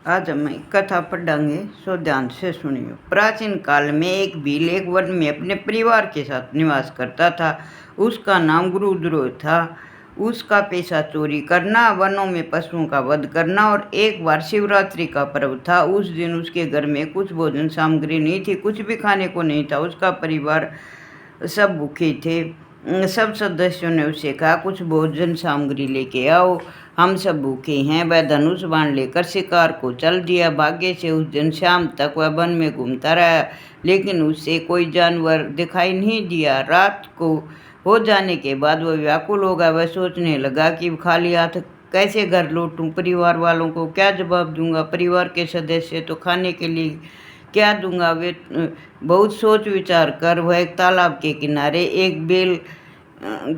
आज हम एक कथा पढ़ेंगे, सो ध्यान से सुनियो। प्राचीन काल में एक भील एक वन में अपने परिवार के साथ निवास करता था। उसका नाम गुरुद्रोह था। उसका पेशा चोरी करना, वनों में पशुओं का वध करना और एक बार शिवरात्रि का पर्व था। उस दिन उसके घर में कुछ भोजन सामग्री नहीं थी, कुछ भी खाने को नहीं था। उसका परिवार सब भूखे थे। सब सदस्यों ने उसे कहा, कुछ भोजन सामग्री लेके आओ, हम सब भूखे हैं। वह धनुष बाण लेकर शिकार को चल दिया। भाग्य से उस दिन शाम तक वह वन में घूमता रहा, लेकिन उसे कोई जानवर दिखाई नहीं दिया। रात को हो जाने के बाद वह व्याकुल हो गया। वह सोचने लगा कि खाली हाथ कैसे घर लौटूं, परिवार वालों को क्या जवाब दूंगा, परिवार के सदस्य तो खाने के लिए क्या दूंगा। वे बहुत सोच विचार कर वह एक तालाब के किनारे एक बेल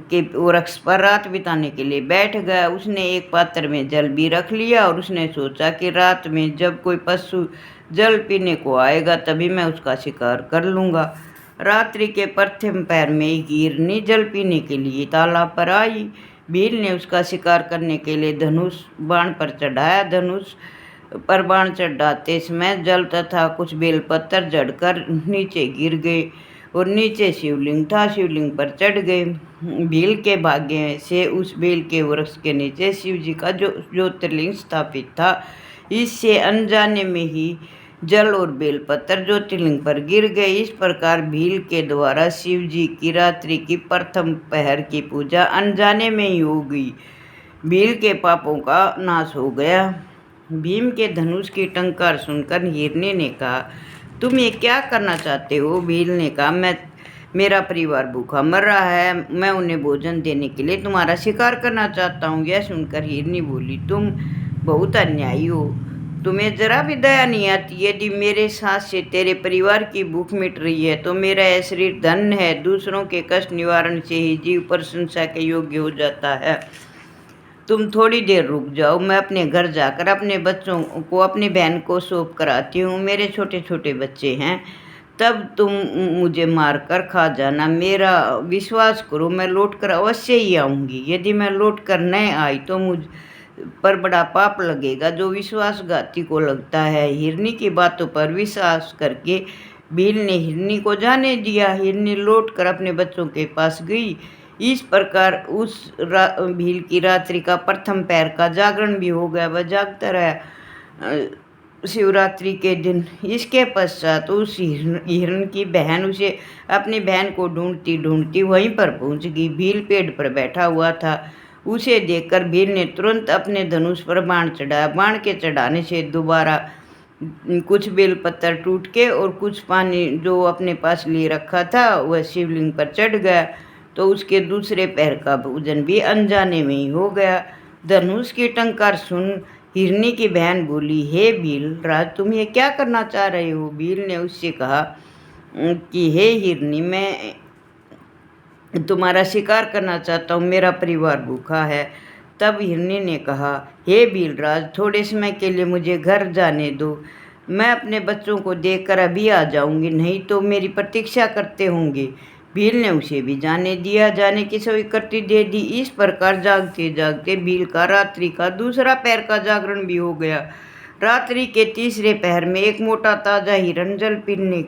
के वृक्ष पर रात बिताने के लिए बैठ गया। उसने एक पात्र में जल भी रख लिया और उसने सोचा कि रात में जब कोई पशु जल पीने को आएगा तभी मैं उसका शिकार कर लूँगा। रात्रि के प्रथम पहर में एक हिरनी जल पीने के लिए तालाब पर आई। भील ने उसका शिकार करने के लिए धनुष बाण पर चढ़ाया। धनुष पर बाण चढ़ाते समय जल तथा कुछ बेलपत्थर जड़कर नीचे गिर गए और नीचे शिवलिंग था। शिवलिंग पर चढ़ गए। भील के भाग्य से उस बेल के वृक्ष के नीचे शिव जी का जो ज्योतिर्लिंग स्थापित था। इससे अनजाने में ही जल और बेलपत्थर ज्योतिर्लिंग पर गिर गए। इस प्रकार भील के द्वारा शिव जी की रात्रि की प्रथम पहर की पूजा अनजाने में ही हो गई। भील के पापों का नाश हो गया। भीम के धनुष की टंकार सुनकर हिरनी ने कहा, तुम ये क्या करना चाहते हो? भील ने कहा, मेरा परिवार भूखा मर रहा है, मैं उन्हें भोजन देने के लिए तुम्हारा शिकार करना चाहता हूँ। यह सुनकर हिरनी बोली, तुम बहुत अन्यायी हो, तुम्हें जरा भी दया नहीं आती। यदि मेरे साथ से तेरे परिवार की भूख मिट रही है तो मेरा यह शरीर धन्य है। दूसरों के कष्ट निवारण से ही जीव प्रशंसा के योग्य हो जाता है। तुम थोड़ी देर रुक जाओ, मैं अपने घर जाकर अपने बच्चों को अपनी बहन को सौंप कर आती हूँ। मेरे छोटे छोटे बच्चे हैं, तब तुम मुझे मार कर खा जाना। मेरा विश्वास करो, मैं लौट कर अवश्य ही आऊँगी। यदि मैं लौट कर न आई तो मुझ पर बड़ा पाप लगेगा जो विश्वासघाती को लगता है। हिरनी की बातों पर विश्वास करके भील ने हिरनी को जाने दिया। हिरनी लौट कर अपने बच्चों के पास गई। इस प्रकार उस भील की रात्रि का प्रथम पैर का जागरण भी हो गया। वह जागता रहा शिवरात्रि के दिन। इसके पश्चात उस हिरण की बहन उसे अपनी बहन को ढूंढती ढूंढती वहीं पर पहुंच गई। भील पेड़ पर बैठा हुआ था। उसे देखकर भील ने तुरंत अपने धनुष पर बाण चढ़ाया। बाण के चढ़ाने से दोबारा कुछ बेलपत्थर टूट के और कुछ पानी जो अपने पास लिए रखा था वह शिवलिंग पर चढ़ गया, तो उसके दूसरे पैर का भोजन भी अनजाने में ही हो गया। धनुष की टंकार सुन हिरनी की बहन बोली, हे भील राज, तुम ये क्या करना चाह रहे हो? भील ने उससे कहा कि हे हिरनी, मैं तुम्हारा शिकार करना चाहता हूँ, मेरा परिवार भूखा है। तब हिरनी ने कहा, हे भील राज, थोड़े समय के लिए मुझे घर जाने दो, मैं अपने बच्चों को देखकर अभी आ जाऊंगी, नहीं तो मेरी प्रतीक्षा करते होंगे। भील ने उसे भी जाने दिया, जाने की स्वीकृति दे दी। इस प्रकार जागते जागते भील का रात्रि का दूसरा पैर का जागरण भी हो गया। रात्रि के तीसरे पहर में एक मोटा ताजा हिरण जल पीने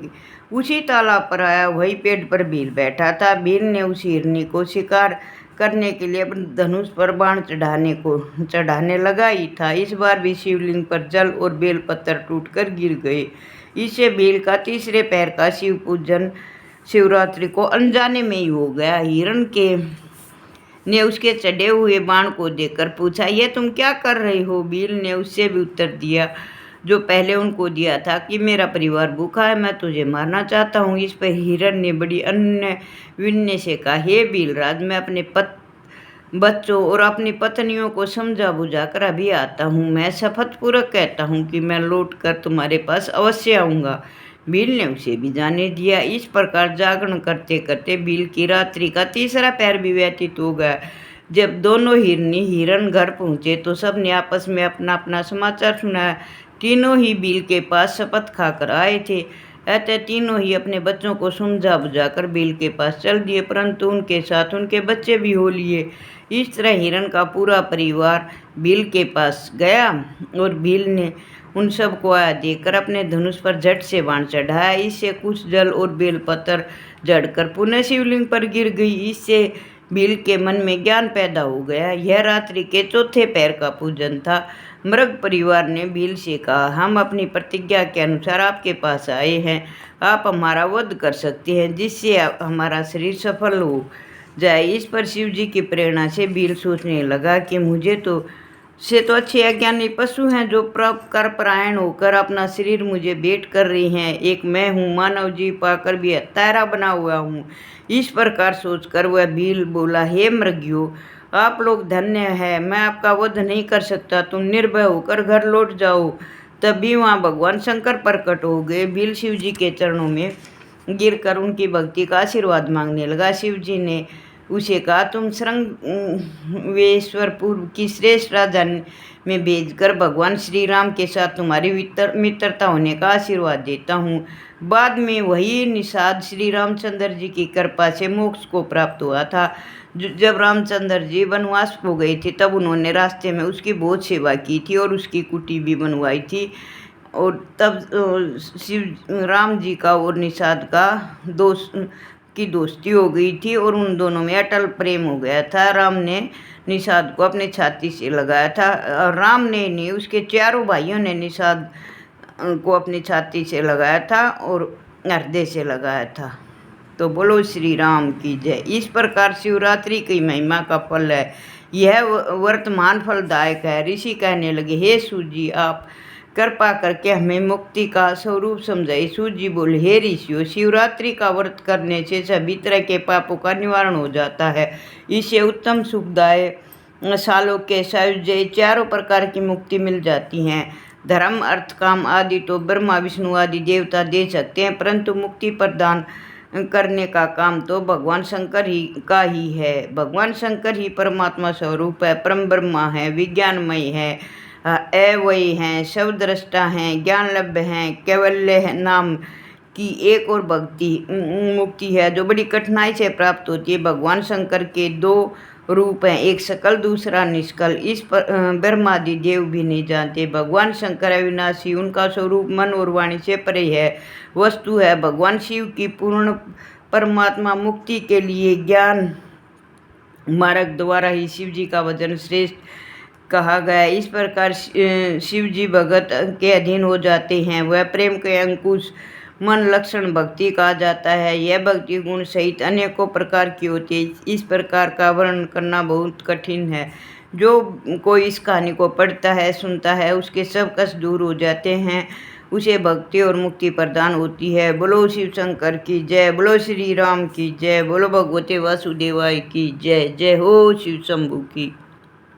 उसी तालाब पर आया। वही पेड़ पर भील बैठा था। भील ने उस हिरनी को शिकार करने के लिए अपने धनुष पर बाण चढ़ाने लगा ही था। इस बार भी शिवलिंग पर जल और बेलपत्थर टूटकर गिर गए। इससे भील का तीसरे पैर का शिव पूजन शिवरात्रि को अनजाने में ही हो गया। हिरण के ने उसके चढ़े हुए बाण को देखकर पूछा, ये तुम क्या कर रहे हो? भील ने उससे भी उत्तर दिया जो पहले उनको दिया था कि मेरा परिवार भूखा है, मैं तुझे मारना चाहता हूँ। इस पर हिरण ने बड़ी अन्य विनय से कहा, हे भीलराज, मैं अपने बच्चों और अपनी पत्नियों को समझा बुझा कर अभी आता हूँ। मैं शपथ पूर्वक कहता हूँ कि मैं लौट कर तुम्हारे पास अवश्य आऊँगा। भील ने उसे भी जाने दिया। इस प्रकार जागरण करते करते भील की रात्रि का तीसरा पैर भी व्यतीत हो गया। जब दोनों हिरण घर पहुँचे तो सब ने आपस में अपना अपना समाचार सुनाया। तीनों ही भील के पास शपथ खाकर आए थे। अतः तीनों ही अपने बच्चों को समझा बुझाकर भील के पास चल दिए, परंतु उनके साथ उनके बच्चे भी हो लिए। इस तरह हिरण का पूरा परिवार भील के पास गया और भील ने उन सबको आया देखकर अपने धनुष पर झट से बाण चढ़ाया। इससे कुछ जल और बेलपत्र झड़कर पुनः शिवलिंग पर गिर गई। इससे भील के मन में ज्ञान पैदा हो गया। यह रात्रि के चौथे पैर का पूजन था। मृग परिवार ने भील से कहा, हम अपनी प्रतिज्ञा के अनुसार आपके पास आए हैं। आप हमारा वध कर सकते हैं जिससे हमारा शरीर सफल हो जाए। इस पर शिव जी की प्रेरणा से भील सोचने लगा कि मुझे तो अच्छे अज्ञानी पशु हैं जो कर परायण होकर अपना शरीर मुझे भेंट कर रही हैं। एक मैं हूँ, मानव जीव पाकर भी हत्यारा बना हुआ हूँ। इस प्रकार सोचकर वह भील बोला, हे मृगियों, आप लोग धन्य है, मैं आपका वध नहीं कर सकता, तुम निर्भय होकर घर लौट जाओ। तभी वहाँ भगवान शंकर प्रकट हो गए। भील शिव जी के चरणों में गिरकर उनकी भक्ति का आशीर्वाद मांगने लगा। शिव जी ने उसे कहा, तुम श्रृंगवेश्वरपुर की श्रेष्ठ राजधानी में भेजकर भगवान श्री राम के साथ तुम्हारी मित्रता होने का आशीर्वाद देता हूँ। बाद में वही निषाद श्री रामचंद्र जी की कृपा से मोक्ष को प्राप्त हुआ था। जब रामचंद्र जी वनवास हो गए थे तब उन्होंने रास्ते में उसकी बहुत सेवा की थी और उसकी कुटी भी बनवाई थी। और तब शिव राम जी का और निषाद का दोस्ती हो गई थी और उन दोनों में अटल प्रेम हो गया था। राम ने निषाद को अपने छाती से लगाया था और राम ने नहीं, उसके चारों भाइयों ने निषाद को अपनी छाती से लगाया था और हृदय से लगाया था। तो बोलो श्री राम की जय। इस प्रकार शिवरात्रि की महिमा का फल है। यह वर्तमान फलदायक है। ऋषि कहने लगे, हे सूजी, आप कृपा करके हमें मुक्ति का स्वरूप समझाइए। सूजी बोले, हे ऋषियों, शिवरात्रि का व्रत करने से सभी तरह के पापों का निवारण हो जाता है। इससे उत्तम सुखदायक सालों के सायुज्य चारों प्रकार की मुक्ति मिल जाती हैं। धर्म, अर्थ, काम आदि तो ब्रह्मा विष्णु आदि देवता दे सकते हैं, परंतु मुक्ति प्रदान करने का काम तो भगवान शंकर ही का ही है। भगवान शंकर ही परमात्मा स्वरूप है, परम ब्रह्मा है, विज्ञानमय है, अवयी हैं, शवद्रष्टा हैं, ज्ञानलभ्य हैं, कैवल्य नाम की एक और भक्ति मुक्ति है जो बड़ी कठिनाई से प्राप्त होती है। भगवान शंकर के दो रूप हैं, एक सकल दूसरा निष्कल। इस पर ब्रह्मादि देव भी नहीं जानते। भगवान शंकर अविनाशी, उनका स्वरूप मन और वाणी से परे है। वस्तु है भगवान शिव की पूर्ण परमात्मा। मुक्ति के लिए ज्ञान मार्ग द्वारा ही शिव जी का वचन श्रेष्ठ कहा गया। इस प्रकार शिव जी भगत के अधीन हो जाते हैं। वह प्रेम के अंकुश मन लक्षण भक्ति कहा जाता है। यह भक्ति गुण सहित अनेकों प्रकार की होती है। इस प्रकार का वर्णन करना बहुत कठिन है। जो कोई इस कहानी को पढ़ता है, सुनता है, उसके सब कष्ट दूर हो जाते हैं, उसे भक्ति और मुक्ति प्रदान होती है। बोलो शिव शंकर की जय, बोलो श्री राम की जय, बोलो भगवते वासुदेवाय की जय। जय हो शिव शंभु की।